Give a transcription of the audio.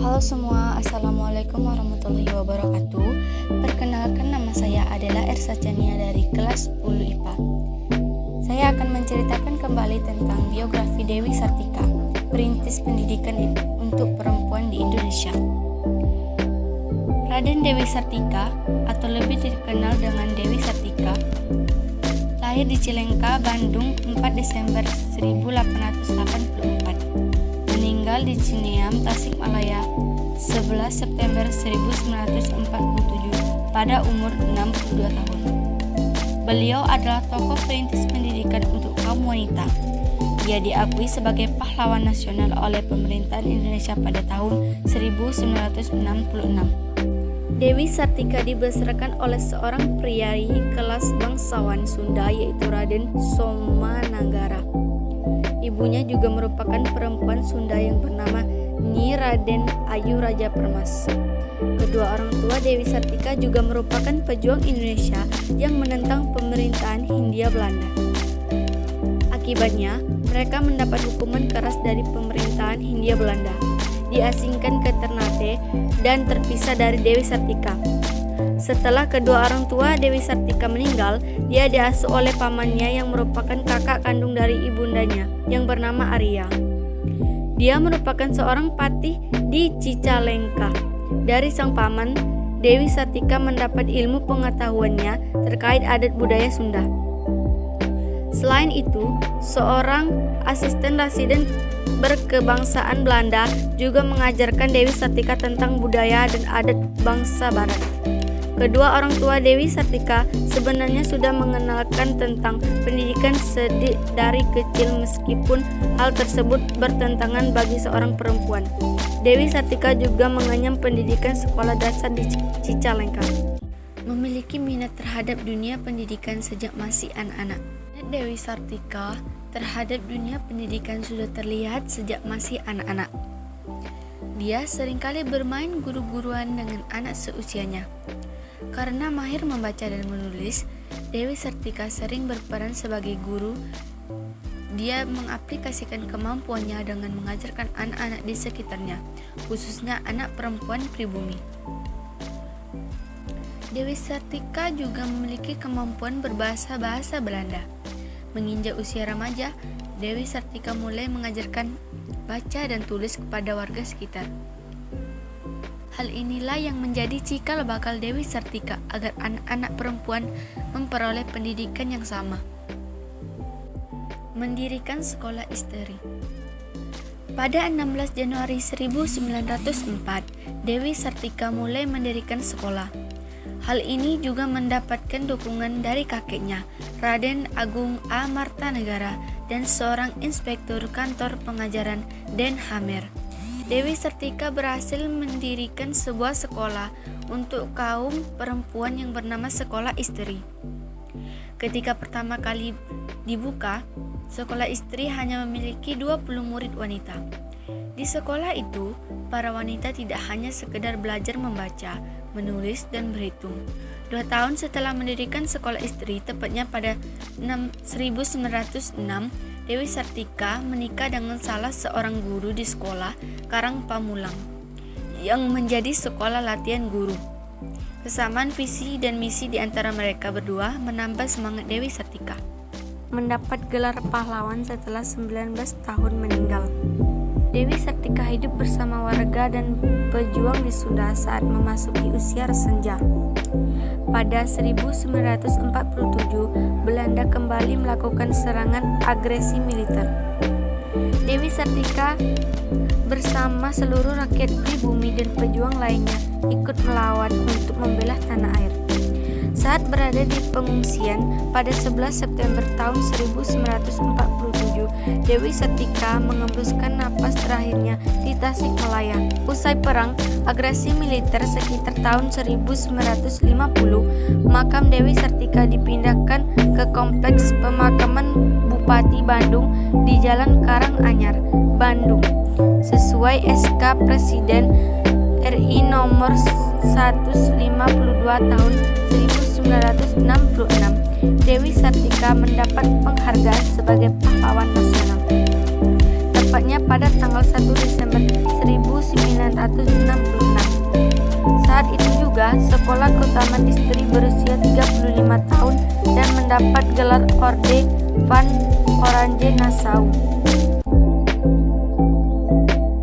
Halo semua, Assalamualaikum warahmatullahi wabarakatuh. Perkenalkan, nama saya adalah Ersa Chania dari kelas 10 IPA. Saya akan menceritakan kembali tentang biografi Dewi Sartika, perintis pendidikan untuk perempuan di Indonesia. Raden Dewi Sartika, atau lebih dikenal dengan Dewi Sartika, lahir di Cilengka, Bandung 4 Desember 1884. Meninggal di Cineam, Tasikmalaya 11 September 1947 pada umur 62 tahun. Beliau adalah tokoh perintis pendidikan untuk kaum wanita. Ia diakui sebagai pahlawan nasional oleh pemerintahan Indonesia pada tahun 1966. Dewi Sartika dibesarkan oleh seorang priai kelas bangsawan Sunda yaitu Raden Somanagara. Ibunya juga merupakan perempuan Sunda yang bernama Nyi Raden Ayu Raja Permas. Kedua orang tua Dewi Sartika juga merupakan pejuang Indonesia yang menentang pemerintahan Hindia Belanda. Akibatnya, mereka mendapat hukuman keras dari pemerintahan Hindia Belanda, diasingkan ke Ternate dan terpisah dari Dewi Sartika. Setelah kedua orang tua Dewi Sartika meninggal, dia diasuh oleh pamannya yang merupakan kakak kandung dari ibundanya yang bernama Arya. Dia merupakan seorang patih di Cicalengka. Dari sang paman, Dewi Sartika mendapat ilmu pengetahuannya terkait adat budaya Sunda. Selain itu, seorang asisten residen berkebangsaan Belanda juga mengajarkan Dewi Sartika tentang budaya dan adat bangsa Barat. Kedua orang tua Dewi Sartika sebenarnya sudah mengenalkan tentang pendidikan dari kecil meskipun hal tersebut bertentangan bagi seorang perempuan. Dewi Sartika juga mengenyam pendidikan sekolah dasar di Cicalengka. Memiliki minat terhadap dunia pendidikan sejak masih anak-anak. Dewi Sartika terhadap dunia pendidikan sudah terlihat sejak masih anak-anak. Dia seringkali bermain guru-guruan dengan anak seusianya. Karena mahir membaca dan menulis, Dewi Sartika sering berperan sebagai guru. Dia mengaplikasikan kemampuannya dengan mengajarkan anak-anak di sekitarnya, khususnya anak perempuan pribumi. Dewi Sartika juga memiliki kemampuan berbahasa Belanda. Menginjak usia remaja, Dewi Sartika mulai mengajarkan baca dan tulis kepada warga sekitar. Hal inilah yang menjadi cikal bakal Dewi Sartika agar anak-anak perempuan memperoleh pendidikan yang sama. Mendirikan sekolah istri. Pada 16 Januari 1904, Dewi Sartika mulai mendirikan sekolah. Hal ini juga mendapatkan dukungan dari kakeknya, Raden Agung A. Martanegara, dan seorang inspektur kantor pengajaran Den Hamer. Dewi Sartika berhasil mendirikan sebuah sekolah untuk kaum perempuan yang bernama Sekolah Istri. Ketika pertama kali dibuka, sekolah istri hanya memiliki 20 murid wanita. Di sekolah itu, para wanita tidak hanya sekedar belajar membaca, menulis, dan berhitung. 2 tahun setelah mendirikan sekolah istri, tepatnya pada 1906, Dewi Sartika menikah dengan salah seorang guru di sekolah Karang Pamulang yang menjadi sekolah latihan guru. Kesamaan visi dan misi di antara mereka berdua menambah semangat Dewi Sartika. Mendapat gelar pahlawan setelah 19 tahun meninggal. Dewi Sartika hidup bersama warga dan pejuang di Sunda saat memasuki usia senja. Pada 1947, Belanda kembali melakukan serangan agresi militer. Dewi Sartika bersama seluruh rakyat pribumi dan pejuang lainnya ikut melawan untuk membela tanah air. Saat berada di pengungsian pada 11 September tahun 1947, Dewi Sartika mengembuskan napas terakhirnya di Tasikmalaya. Usai perang agresi militer sekitar tahun 1950, makam Dewi Sartika dipindahkan ke kompleks pemakaman Bupati Bandung di Jalan Karanganyar, Bandung, sesuai SK Presiden RI nomor 152 tahun 1966. Dewi Sartika mendapat penghargaan sebagai pahlawan nasional. tepatnya pada tanggal 1 Desember 1966. Saat itu juga, Sekolah Keutamaan Istri berusia 35 tahun dan mendapat gelar Orde van Oranje Nassau.